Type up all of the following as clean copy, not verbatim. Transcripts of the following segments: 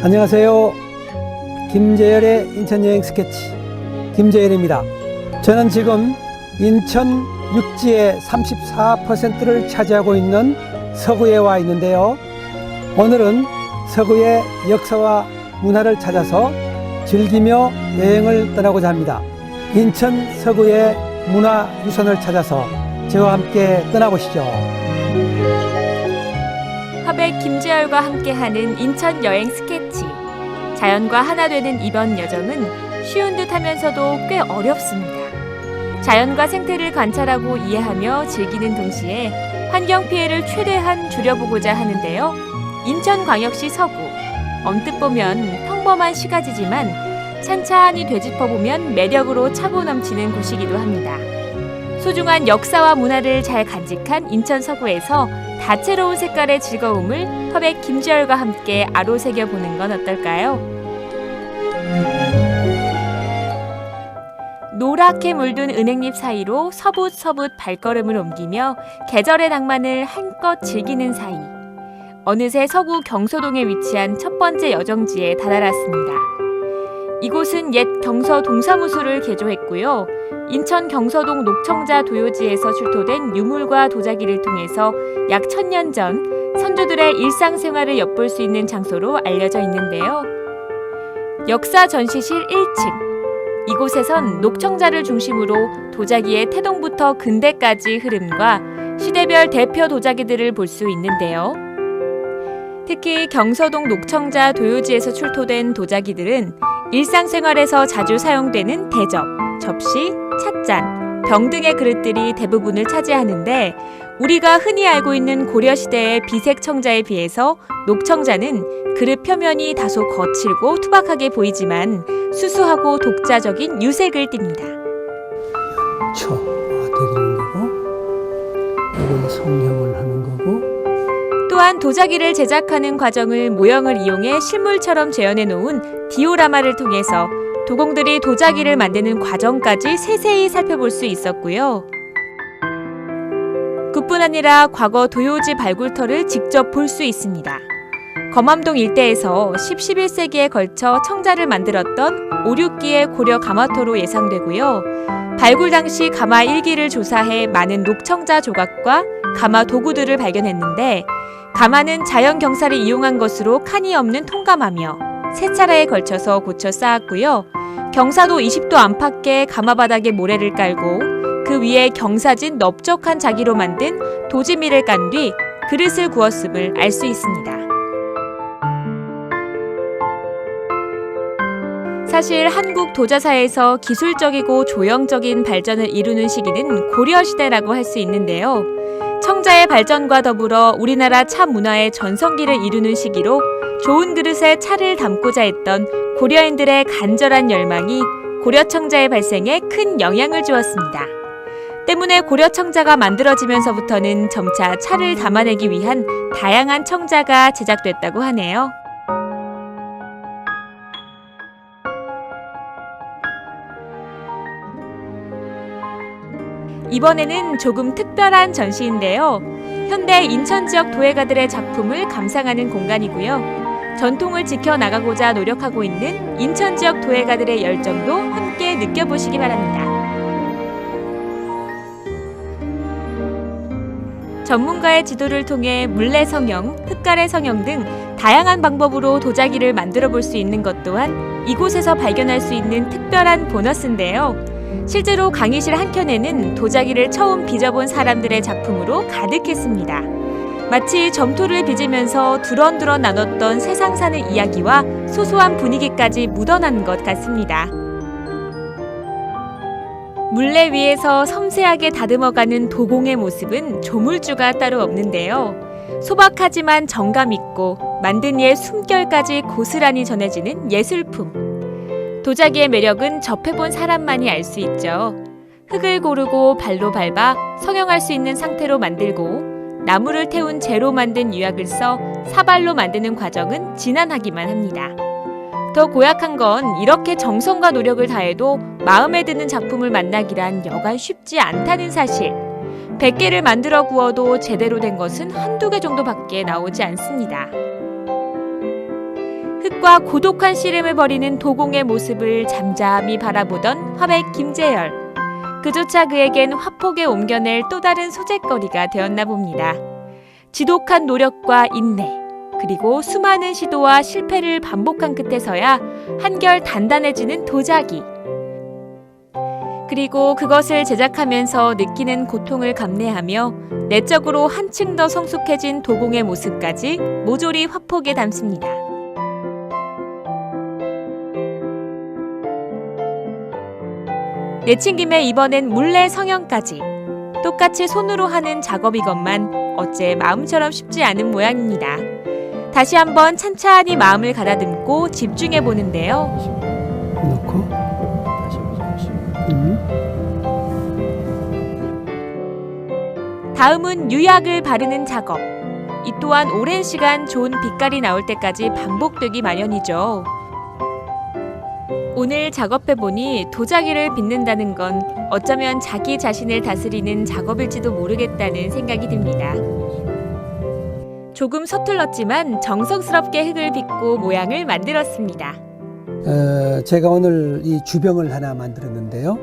안녕하세요. 김재열의 인천여행 스케치 김재열입니다. 저는 지금 인천 육지의 34%를 차지하고 있는 서구에 와 있는데요. 오늘은 서구의 역사와 문화를 찾아서 즐기며 여행을 떠나고자 합니다. 인천 서구의 문화유산을 찾아서 저와 함께 떠나보시죠. 화백 김재열과 함께하는 인천 여행 스케치. 자연과 하나 되는 이번 여정은 쉬운 듯 하면서도 꽤 어렵습니다. 자연과 생태를 관찰하고 이해하며 즐기는 동시에 환경 피해를 최대한 줄여보고자 하는데요. 인천광역시 서구. 언뜻 보면 평범한 시가지지만 찬찬히 되짚어보면 매력으로 차고 넘치는 곳이기도 합니다. 소중한 역사와 문화를 잘 간직한 인천 서구에서 다채로운 색깔의 즐거움을 화백 김재열과 함께 아로새겨 보는 건 어떨까요? 노랗게 물든 은행잎 사이로 서붓서붓 발걸음을 옮기며 계절의 낭만을 한껏 즐기는 사이. 어느새 서구 경서동에 위치한 첫 번째 여정지에 다다랐습니다. 이곳은 옛 경서 동사무소를 개조했고요. 인천 경서동 녹청자 도요지에서 출토된 유물과 도자기를 통해서 약 1000년 전 선조들의 일상생활을 엿볼 수 있는 장소로 알려져 있는데요. 역사 전시실 1층. 이곳에선 녹청자를 중심으로 도자기의 태동부터 근대까지 흐름과 시대별 대표 도자기들을 볼 수 있는데요. 특히 경서동 녹청자 도요지에서 출토된 도자기들은 일상생활에서 자주 사용되는 대접, 접시, 찻잔, 병 등의 그릇들이 대부분을 차지하는데 우리가 흔히 알고 있는 고려시대의 비색 청자에 비해서 녹청자는 그릇 표면이 다소 거칠고 투박하게 보이지만 수수하고 독자적인 유색을 띱니다. 데리는 거고, 이걸 성형을 하는 거고. 또한 도자기를 제작하는 과정을 모형을 이용해 실물처럼 재현해 놓은 디오라마를 통해서 도공들이 도자기를 만드는 과정까지 세세히 살펴볼 수 있었고요. 그뿐 아니라 과거 도요지 발굴터를 직접 볼 수 있습니다. 검암동 일대에서 10, 11세기에 걸쳐 청자를 만들었던 5, 6기의 고려 가마터로 예상되고요. 발굴 당시 가마 1기를 조사해 많은 녹청자 조각과 가마 도구들을 발견했는데 가마는 자연 경사를 이용한 것으로 칸이 없는 통가마며 세 차례에 걸쳐서 고쳐 쌓았고요. 경사도 20도 안팎의 가마 바닥에 모래를 깔고 그 위에 경사진 넓적한 자기로 만든 도지미를 깐 뒤 그릇을 구웠음을 알 수 있습니다. 사실 한국 도자사에서 기술적이고 조형적인 발전을 이루는 시기는 고려시대라고 할 수 있는데요. 청자의 발전과 더불어 우리나라 차 문화의 전성기를 이루는 시기로 좋은 그릇에 차를 담고자 했던 고려인들의 간절한 열망이 고려청자의 발생에 큰 영향을 주었습니다. 때문에 고려청자가 만들어지면서부터는 점차 차를 담아내기 위한 다양한 청자가 제작됐다고 하네요. 이번에는 조금 특별한 전시인데요. 현대 인천 지역 도예가들의 작품을 감상하는 공간이고요. 전통을 지켜나가고자 노력하고 있는 인천 지역 도예가들의 열정도 함께 느껴보시기 바랍니다. 전문가의 지도를 통해 물레 성형, 흙가래 성형 등 다양한 방법으로 도자기를 만들어 볼 수 있는 것 또한 이곳에서 발견할 수 있는 특별한 보너스인데요. 실제로 강의실 한켠에는 도자기를 처음 빚어본 사람들의 작품으로 가득했습니다. 마치 점토를 빚으면서 두런두런 나눴던 세상 사는 이야기와 소소한 분위기까지 묻어난 것 같습니다. 물레 위에서 섬세하게 다듬어가는 도공의 모습은 조물주가 따로 없는데요. 소박하지만 정감 있고 만든 이의 숨결까지 고스란히 전해지는 예술품. 도자기의 매력은 접해본 사람만이 알 수 있죠. 흙을 고르고 발로 밟아 성형할 수 있는 상태로 만들고 나무를 태운 재로 만든 유약을 써 사발로 만드는 과정은 지난하기만 합니다. 더 고약한 건 이렇게 정성과 노력을 다해도 마음에 드는 작품을 만나기란 여간 쉽지 않다는 사실. 100개를 만들어 구워도 제대로 된 것은 한두 개 정도밖에 나오지 않습니다. 흙과 고독한 씨름을 벌이는 도공의 모습을 잠잠히 바라보던 화백 김재열. 그조차 그에겐 화폭에 옮겨낼 또 다른 소재거리가 되었나 봅니다. 지독한 노력과 인내, 그리고 수많은 시도와 실패를 반복한 끝에서야 한결 단단해지는 도자기. 그리고 그것을 제작하면서 느끼는 고통을 감내하며 내적으로 한층 더 성숙해진 도공의 모습까지 모조리 화폭에 담습니다. 내친 김에 이번엔 물레 성형까지. 똑같이 손으로 하는 작업이건만 어째 마음처럼 쉽지 않은 모양입니다. 다시 한번 찬찬히 마음을 가다듬고 집중해 보는데요. 넣고 다시 보자. 다음은 유약을 바르는 작업. 이 또한 오랜 시간 좋은 빛깔이 나올 때까지 반복되기 마련이죠. 오늘 작업해보니 도자기를 빚는다는 건 어쩌면 자기 자신을 다스리는 작업일지도 모르겠다는 생각이 듭니다. 조금 서툴렀지만 정성스럽게 흙을 빚고 모양을 만들었습니다. 제가 오늘 이 주병을 하나 만들었는데요.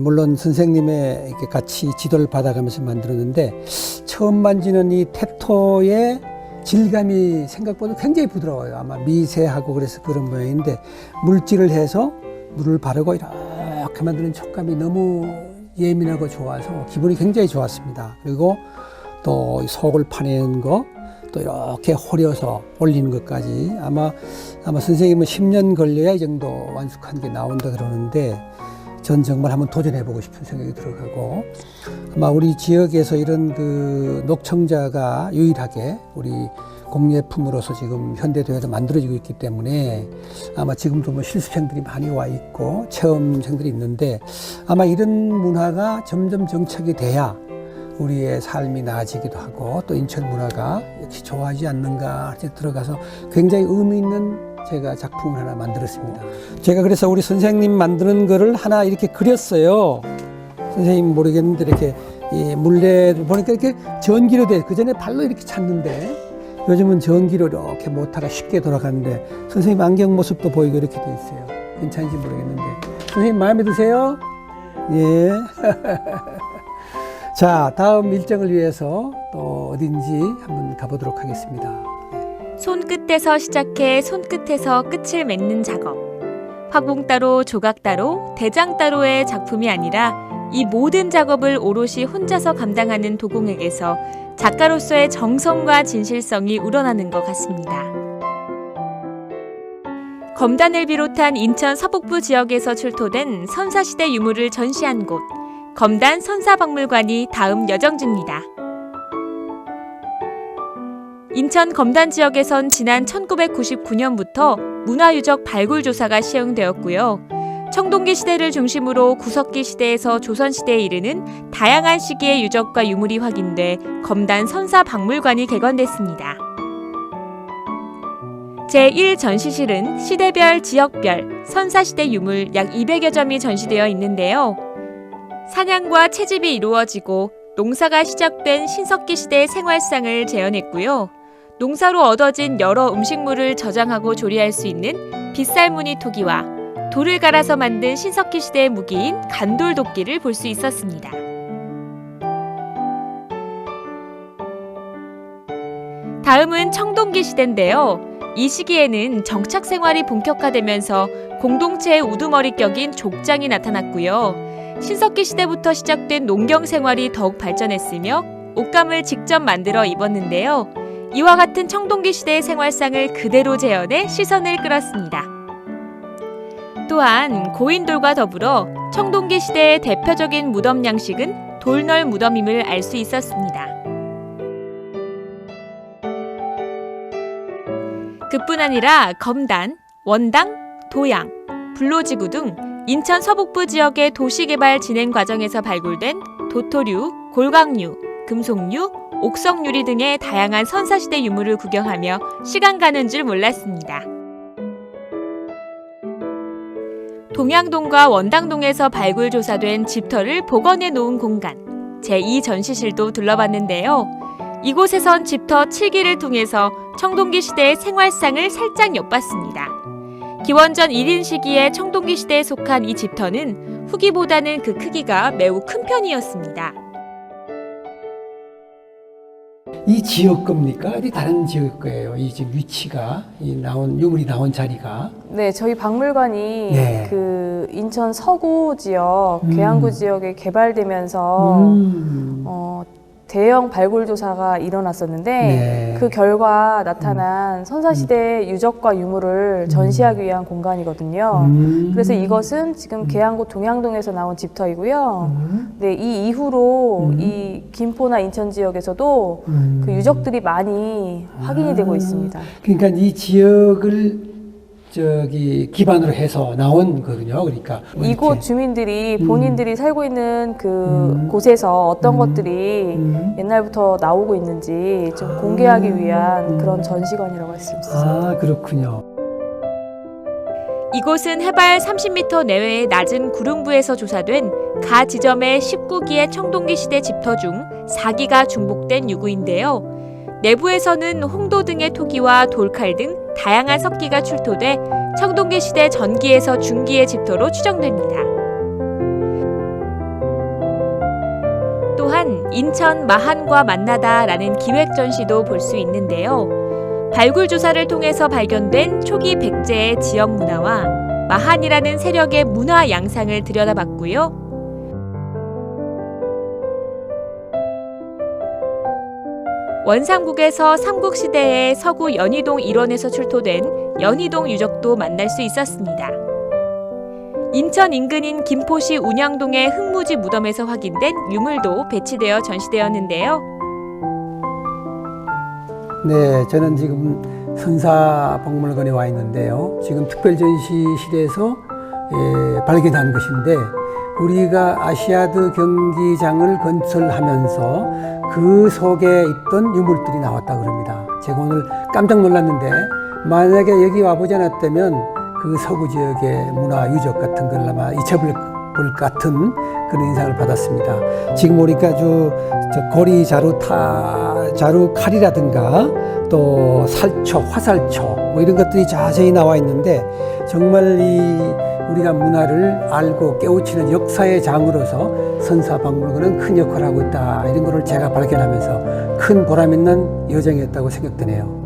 물론 선생님의 이렇게 같이 지도를 받아가면서 만들었는데 처음 만지는 이 태토의 질감이 생각보다 굉장히 부드러워요. 아마 미세하고 그래서 그런 모양인데 물질을 해서 물을 바르고 이렇게 만드는 촉감이 너무 예민하고 좋아서 기분이 굉장히 좋았습니다. 그리고 또 속을 파내는 거, 또 이렇게 호려서 올리는 것까지 아마 선생님은 10년 걸려야 이 정도 완숙한 게 나온다 그러는데 전 정말 한번 도전해보고 싶은 생각이 들어가고 아마 우리 지역에서 이런 그 녹청자가 유일하게 우리 공예품으로서 지금 현대도에서 만들어지고 있기 때문에 아마 지금도 뭐 실습생들이 많이 와 있고 체험생들이 있는데 아마 이런 문화가 점점 정착이 돼야 우리의 삶이 나아지기도 하고 또 인천 문화가 역시 좋아하지 않는가 들어가서 굉장히 의미 있는 제가 작품을 하나 만들었습니다. 제가 그래서 우리 선생님 만드는 거를 하나 이렇게 그렸어요. 선생님 모르겠는데 이렇게 이 물레를 보니까 이렇게 전기로 돼. 그 전에 발로 이렇게 찼는데 요즘은 전기로 이렇게 모터가 쉽게 돌아가는데 선생님 안경 모습도 보이고 이렇게 돼 있어요. 괜찮은지 모르겠는데 선생님 마음에 드세요? 예. 자, 다음 일정을 위해서 또 어딘지 한번 가보도록 하겠습니다. 손끝에서 시작해 손끝에서 끝을 맺는 작업. 화공 따로 조각 따로 대장 따로의 작품이 아니라 이 모든 작업을 오롯이 혼자서 감당하는 도공에게서 작가로서의 정성과 진실성이 우러나는 것 같습니다. 검단을 비롯한 인천 서북부 지역에서 출토된 선사시대 유물을 전시한 곳, 검단 선사박물관이 다음 여정지입니다. 인천 검단 지역에선 지난 1999년부터 문화유적 발굴조사가 시행되었고요. 청동기 시대를 중심으로 구석기 시대에서 조선시대에 이르는 다양한 시기의 유적과 유물이 확인돼 검단 선사박물관이 개관됐습니다. 제1전시실은 시대별, 지역별, 선사시대 유물 약 200여 점이 전시되어 있는데요. 사냥과 채집이 이루어지고 농사가 시작된 신석기 시대의 생활상을 재현했고요. 농사로 얻어진 여러 음식물을 저장하고 조리할 수 있는 빗살무늬 토기와 돌을 갈아서 만든 신석기 시대의 무기인 간돌 도끼를 볼 수 있었습니다. 다음은 청동기 시대인데요. 이 시기에는 정착 생활이 본격화되면서 공동체의 우두머리격인 족장이 나타났고요. 신석기 시대부터 시작된 농경 생활이 더욱 발전했으며 옷감을 직접 만들어 입었는데요. 이와 같은 청동기 시대의 생활상을 그대로 재현해 시선을 끌었습니다. 또한 고인돌과 더불어 청동기 시대의 대표적인 무덤 양식은 돌널 무덤임을 알 수 있었습니다. 그뿐 아니라 검단, 원당, 도양, 불로지구 등 인천 서북부 지역의 도시개발 진행 과정에서 발굴된 도토류, 골광류, 금속류, 옥석 유리 등의 다양한 선사시대 유물을 구경하며 시간 가는 줄 몰랐습니다. 동양동과 원당동에서 발굴 조사된 집터를 복원해 놓은 공간, 제2전시실도 둘러봤는데요. 이곳에선 집터 7기를 통해서 청동기 시대의 생활상을 살짝 엿봤습니다. 기원전 1인 시기의 청동기 시대에 속한 이 집터는 후기보다는 그 크기가 매우 큰 편이었습니다. 이 지역 겁니까? 어디 다른 지역 거예요? 이 지금 위치가 이 나온 유물이 나온 자리가. 네, 저희 박물관이 네. 그 인천 서구 지역, 계양구 지역에 개발되면서 대형 발굴 조사가 일어났었는데 네. 그 결과 나타난 선사시대 유적과 유물을 전시하기 위한 공간이거든요. 그래서 이것은 지금 계양구 동양동에서 나온 집터이고요. 네, 이 이후로 이 김포나 인천 지역에서도 그 유적들이 많이 확인이 되고 있습니다. 그러니까 이 지역을 기반으로 해서 나온 거거든요. 그러니까 뭐 이곳 이렇게. 주민들이 본인들이 살고 있는 그 곳에서 어떤 것들이 옛날부터 나오고 있는지 좀 공개하기 위한 그런 전시관이라고 할 수 있습니다. 아, 그렇군요. 이곳은 해발 30m 내외의 낮은 구릉부에서 조사된 가 지점의 19기의 청동기 시대 집터 중 4기가 중복된 유구인데요. 내부에서는 홍도 등의 토기와 돌칼 등 다양한 석기가 출토돼 청동기 시대 전기에서 중기의 집터로 추정됩니다. 또한 인천 마한과 만나다라는 기획 전시도 볼 수 있는데요. 발굴 조사를 통해서 발견된 초기 백제의 지역 문화와 마한이라는 세력의 문화 양상을 들여다봤고요. 원삼국에서 삼국시대의 서구 연희동 일원에서 출토된 연희동 유적도 만날 수 있었습니다. 인천 인근인 김포시 운양동의 흙무지 무덤에서 확인된 유물도 배치되어 전시되었는데요. 네, 저는 지금 선사박물관에 와 있는데요. 지금 특별전시실에서 발견한 것인데 우리가 아시아드 경기장을 건설하면서 그 속에 있던 유물들이 나왔다고 그럽니다. 제가 오늘 깜짝 놀랐는데 만약에 여기 와보지 않았다면 그 서구 지역의 문화 유적 같은 걸 아마 잊혀볼 것 같은 그런 인상을 받았습니다. 지금 보니까 저 고리 자루 칼이라든가 또 살초, 화살초 뭐 이런 것들이 자세히 나와 있는데 정말 우리가 문화를 알고 깨우치는 역사의 장으로서 선사박물관은 큰 역할을 하고 있다. 이런 것을 제가 발견하면서 큰 보람 있는 여정이었다고 생각되네요.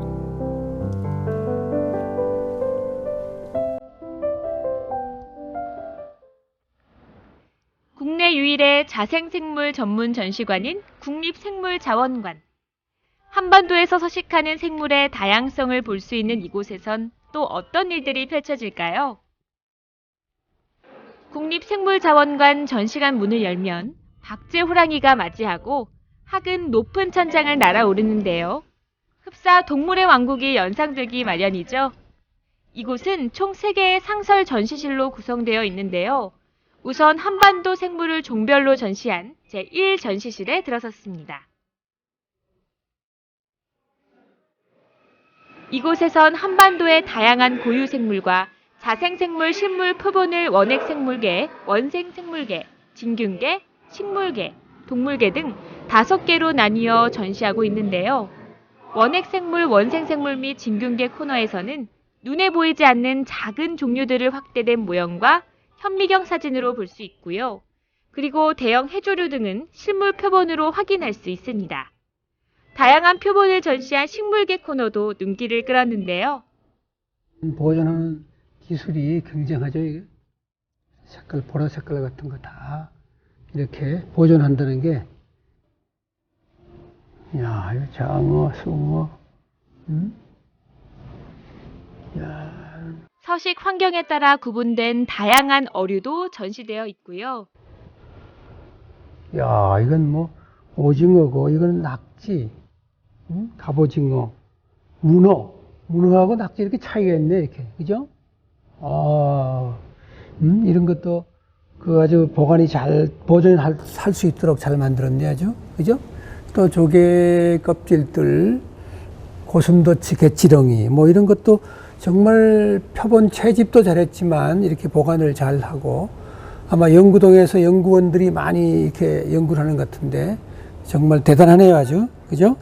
국내 유일의 자생생물 전문 전시관인 국립생물자원관. 한반도에서 서식하는 생물의 다양성을 볼 수 있는 이곳에선 또 어떤 일들이 펼쳐질까요? 국립생물자원관 전시관 문을 열면 박제 호랑이가 맞이하고 학은 높은 천장을 날아오르는데요. 흡사 동물의 왕국이 연상되기 마련이죠. 이곳은 총 3개의 상설 전시실로 구성되어 있는데요. 우선 한반도 생물을 종별로 전시한 제1전시실에 들어섰습니다. 이곳에선 한반도의 다양한 고유생물과 자생생물 실물 표본을 원핵생물계, 원생생물계, 진균계, 식물계, 동물계 등 5개로 나뉘어 전시하고 있는데요. 원핵생물, 원생생물 및 진균계 코너에서는 눈에 보이지 않는 작은 종류들을 확대된 모형과 현미경 사진으로 볼 수 있고요. 그리고 대형 해조류 등은 실물 표본으로 확인할 수 있습니다. 다양한 표본을 전시한 식물계 코너도 눈길을 끌었는데요. 보존하는 기술이 굉장하죠. 이게 색깔, 보라 색깔 같은 거 다 이렇게 보존한다는 게, 야, 이거 장어, 숭어, 야. 서식 환경에 따라 구분된 다양한 어류도 전시되어 있고요. 야, 이건 뭐 오징어고, 이건 낙지, 갑오징어, 문어하고 낙지 이렇게 차이가 있네, 이렇게, 그죠? 이런 것도 아주 보관이 잘, 할 수 있도록 잘 만들었네, 아주. 그죠? 또 조개 껍질들, 고슴도치 개치렁이 뭐 이런 것도 정말 표본 채집도 잘했지만 이렇게 보관을 잘 하고, 아마 연구동에서 연구원들이 많이 이렇게 연구를 하는 것 같은데 정말 대단하네요, 아주. 그죠?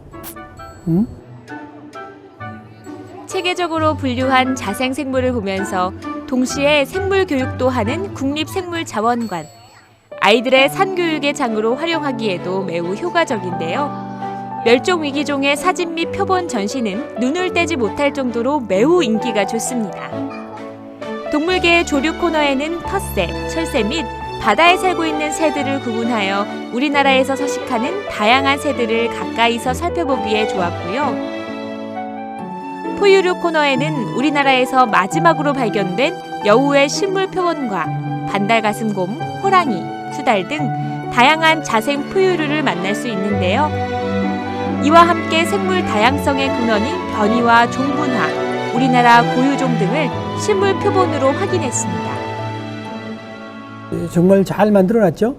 체계적으로 분류한 자생생물을 보면서 동시에 생물 교육도 하는 국립생물자원관. 아이들의 산교육의 장으로 활용하기에도 매우 효과적인데요. 멸종위기종의 사진 및 표본 전시는 눈을 떼지 못할 정도로 매우 인기가 좋습니다. 동물계의 조류 코너에는 텃새, 철새 및 바다에 살고 있는 새들을 구분하여 우리나라에서 서식하는 다양한 새들을 가까이서 살펴보기에 좋았고요. 포유류 코너에는 우리나라에서 마지막으로 발견된 여우의 실물 표본과 반달가슴곰, 호랑이, 수달 등 다양한 자생 포유류를 만날 수 있는데요. 이와 함께 생물 다양성의 근원인 변이와 종분화, 우리나라 고유종 등을 실물 표본으로 확인했습니다. 정말 잘 만들어놨죠?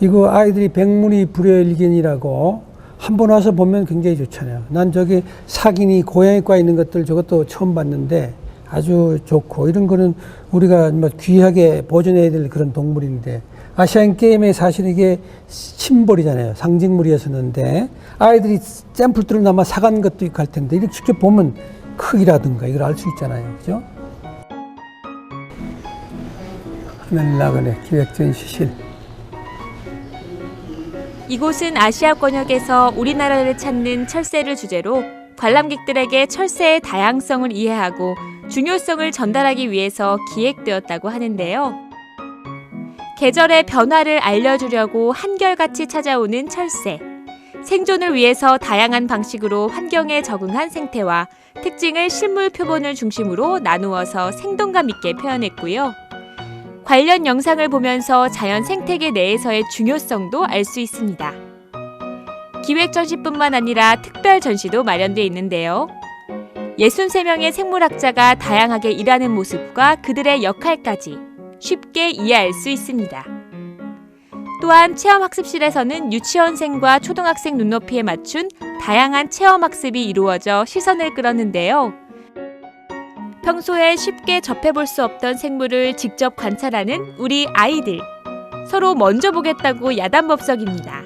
이거 아이들이 백문이 불여일견이라고 한 번 와서 보면 굉장히 좋잖아요. 난 저기 사기니 고양이과 있는 것들 저것도 처음 봤는데 아주 좋고, 이런 거는 우리가 뭐 귀하게 보존해야 될 그런 동물인데, 아시안 게임에 사실 이게 심볼이잖아요. 상징물이었었는데 아이들이 샘플들을 아마 사간 것도 있고 할 텐데 이렇게 직접 보면 크기라든가 이걸 알 수 있잖아요. 그죠? 하늘나그네 기획전시실. 이곳은 아시아권역에서 우리나라를 찾는 철새를 주제로 관람객들에게 철새의 다양성을 이해하고 중요성을 전달하기 위해서 기획되었다고 하는데요. 계절의 변화를 알려주려고 한결같이 찾아오는 철새. 생존을 위해서 다양한 방식으로 환경에 적응한 생태와 특징을 실물 표본을 중심으로 나누어서 생동감 있게 표현했고요. 관련 영상을 보면서 자연 생태계 내에서의 중요성도 알 수 있습니다. 기획 전시뿐만 아니라 특별 전시도 마련되어 있는데요. 63명의 생물학자가 다양하게 일하는 모습과 그들의 역할까지 쉽게 이해할 수 있습니다. 또한 체험학습실에서는 유치원생과 초등학생 눈높이에 맞춘 다양한 체험학습이 이루어져 시선을 끌었는데요. 평소에 쉽게 접해볼 수 없던 생물을 직접 관찰하는 우리 아이들. 서로 먼저 보겠다고 야단법석입니다.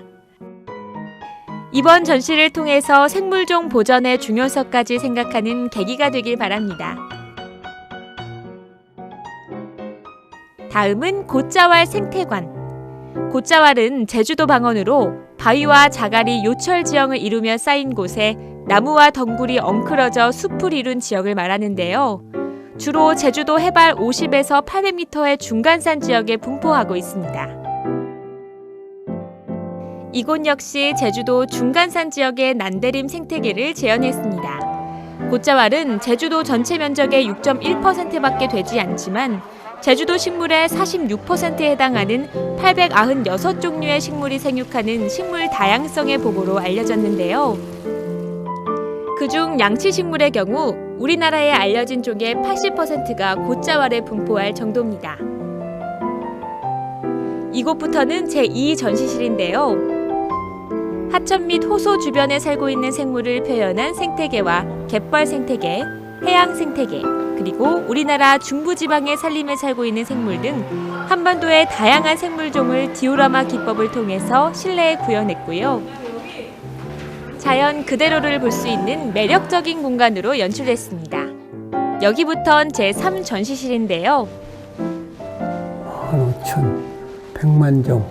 이번 전시를 통해서 생물종 보전의 중요성까지 생각하는 계기가 되길 바랍니다. 다음은 곶자왈 생태관. 곶자왈은 제주도 방언으로 바위와 자갈이 요철 지형을 이루며 쌓인 곳에 나무와 덩굴이 엉클어져 숲을 이룬 지역을 말하는데요. 주로 제주도 해발 50에서 800m의 중간산 지역에 분포하고 있습니다. 이곳 역시 제주도 중간산 지역의 난데림 생태계를 재현했습니다. 곶자왈은 제주도 전체 면적의 6.1%밖에 되지 않지만 제주도 식물의 46%에 해당하는 896종류의 식물이 생육하는 식물 다양성의 보고로 알려졌는데요. 그중 양치식물의 경우 우리나라에 알려진 종의 80%가 곶자왈에 분포할 정도입니다. 이곳부터는 제2 전시실인데요. 하천 및 호소 주변에 살고 있는 생물을 표현한 생태계와 갯벌 생태계, 해양 생태계, 그리고 우리나라 중부지방의 산림에 살고 있는 생물 등 한반도의 다양한 생물종을 디오라마 기법을 통해서 실내에 구현했고요. 자연 그대로를 볼 수 있는 매력적인 공간으로 연출됐습니다. 여기부턴 제3 전시실인데요. 15,000, 100만 종,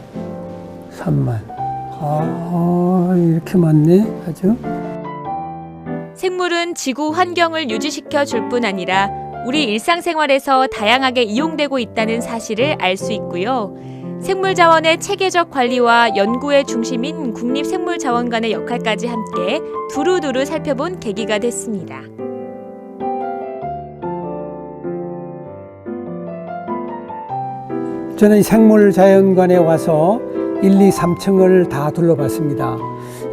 3만. 이렇게 많네, 아주. 생물은 지구 환경을 유지시켜 줄 뿐 아니라 우리 일상생활에서 다양하게 이용되고 있다는 사실을 알 수 있고요. 생물자원의 체계적 관리와 연구의 중심인 국립생물자원관의 역할까지 함께 두루두루 살펴본 계기가 됐습니다. 저는 생물자연관에 와서 1, 2, 3층을 다 둘러봤습니다.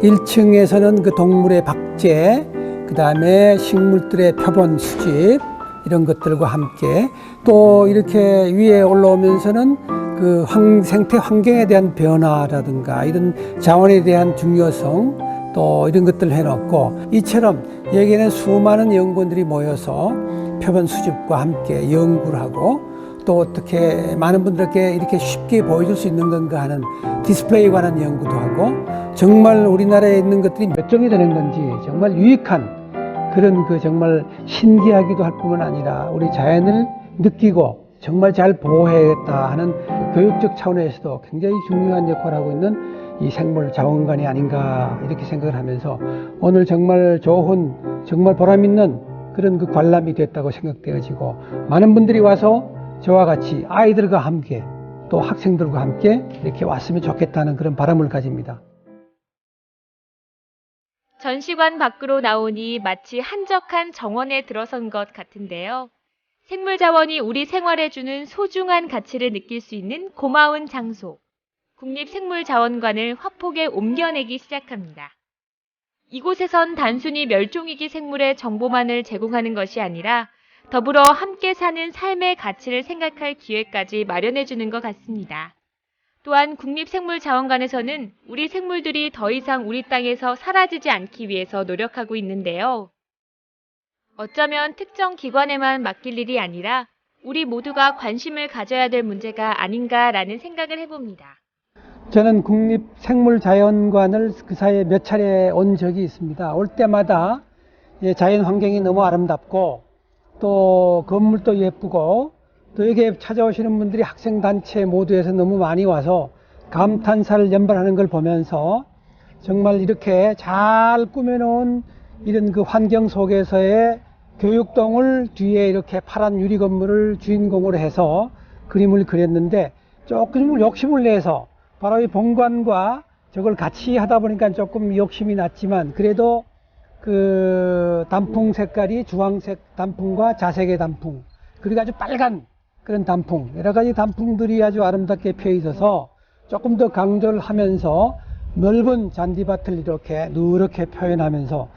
1층에서는 그 동물의 박제, 그 다음에 식물들의 표본 수집, 이런 것들과 함께 또 이렇게 위에 올라오면서는 그 생태 환경에 대한 변화라든가 이런 자원에 대한 중요성 또 이런 것들을 해놓고 이처럼 여기에는 수많은 연구원들이 모여서 표본 수집과 함께 연구를 하고 또 어떻게 많은 분들에게 이렇게 쉽게 보여줄 수 있는 건가 하는 디스플레이에 관한 연구도 하고 정말 우리나라에 있는 것들이 몇 종이 되는 건지 정말 유익한 그런 그 정말 신기하기도 할 뿐만 아니라 우리 자연을 느끼고 정말 잘 보호해야겠다 하는 교육적 차원에서도 굉장히 중요한 역할을 하고 있는 이 생물 자원관이 아닌가 이렇게 생각을 하면서 오늘 정말 좋은 정말 보람있는 그런 그 관람이 됐다고 생각되어지고 많은 분들이 와서 저와 같이 아이들과 함께 또 학생들과 함께 이렇게 왔으면 좋겠다는 그런 바람을 가집니다. 전시관 밖으로 나오니 마치 한적한 정원에 들어선 것 같은데요. 생물 자원이 우리 생활에 주는 소중한 가치를 느낄 수 있는 고마운 장소. 국립생물자원관을 화폭에 옮겨내기 시작합니다. 이곳에선 단순히 멸종위기 생물의 정보만을 제공하는 것이 아니라 더불어 함께 사는 삶의 가치를 생각할 기회까지 마련해주는 것 같습니다. 또한 국립생물자원관에서는 우리 생물들이 더 이상 우리 땅에서 사라지지 않기 위해서 노력하고 있는데요. 어쩌면 특정 기관에만 맡길 일이 아니라 우리 모두가 관심을 가져야 될 문제가 아닌가라는 생각을 해봅니다. 저는 국립생물자연관을 그 사이에 몇 차례 온 적이 있습니다. 올 때마다 자연 환경이 너무 아름답고 또 건물도 예쁘고 또 여기에 찾아오시는 분들이 학생단체 모두에서 너무 많이 와서 감탄사를 연발하는 걸 보면서 정말 이렇게 잘 꾸며놓은 이런 그 환경 속에서의 교육동을 뒤에 이렇게 파란 유리 건물을 주인공으로 해서 그림을 그렸는데 조금 욕심을 내서 바로 이 본관과 저걸 같이 하다 보니까 조금 욕심이 났지만 그래도 그 단풍 색깔이 주황색 단풍과 자색의 단풍 그리고 아주 빨간 그런 단풍 여러 가지 단풍들이 아주 아름답게 펴 있어서 조금 더 강조를 하면서 넓은 잔디밭을 이렇게 누렇게 표현하면서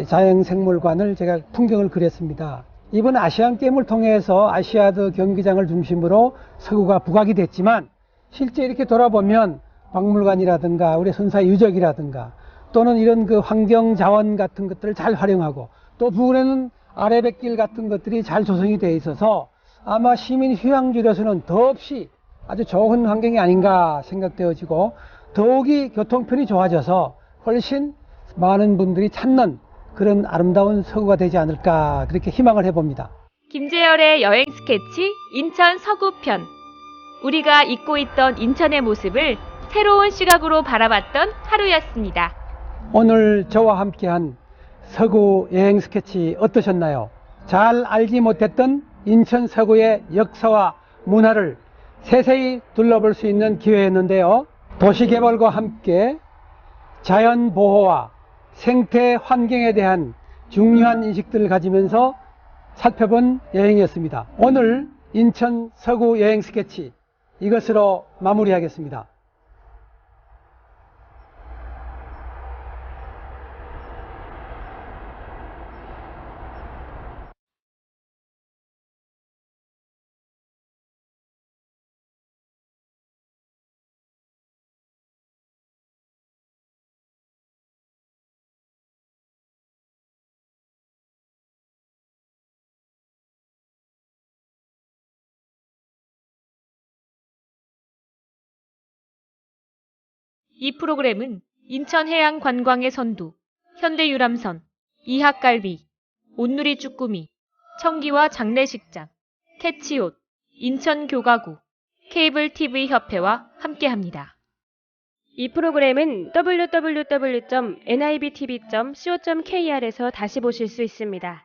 자연생물관을 제가 풍경을 그렸습니다. 이번 아시안게임을 통해서 아시아드 경기장을 중심으로 서구가 부각이 됐지만 실제 이렇게 돌아보면 박물관이라든가 우리 선사 유적이라든가 또는 이런 그 환경 자원 같은 것들을 잘 활용하고 또 부근에는 아래뱃길 같은 것들이 잘 조성이 되어 있어서 아마 시민 휴양지로서는 더없이 아주 좋은 환경이 아닌가 생각되어지고 더욱이 교통편이 좋아져서 훨씬 많은 분들이 찾는 그런 아름다운 서구가 되지 않을까 그렇게 희망을 해봅니다. 김재열의 여행 스케치 인천 서구편. 우리가 잊고 있던 인천의 모습을 새로운 시각으로 바라봤던 하루였습니다. 오늘 저와 함께한 서구 여행 스케치 어떠셨나요? 잘 알지 못했던 인천 서구의 역사와 문화를 세세히 둘러볼 수 있는 기회였는데요. 도시개발과 함께 자연 보호와 생태 환경에 대한 중요한 인식들을 가지면서 살펴본 여행이었습니다. 오늘 인천 서구 여행 스케치 이것으로 마무리하겠습니다. 이 프로그램은 인천해양관광의 선두, 현대유람선, 이학갈비, 온누리 쭈꾸미, 청기와 장례식장, 캐치옷, 인천교가구, 케이블TV협회와 함께합니다. 이 프로그램은 www.nibtv.co.kr에서 다시 보실 수 있습니다.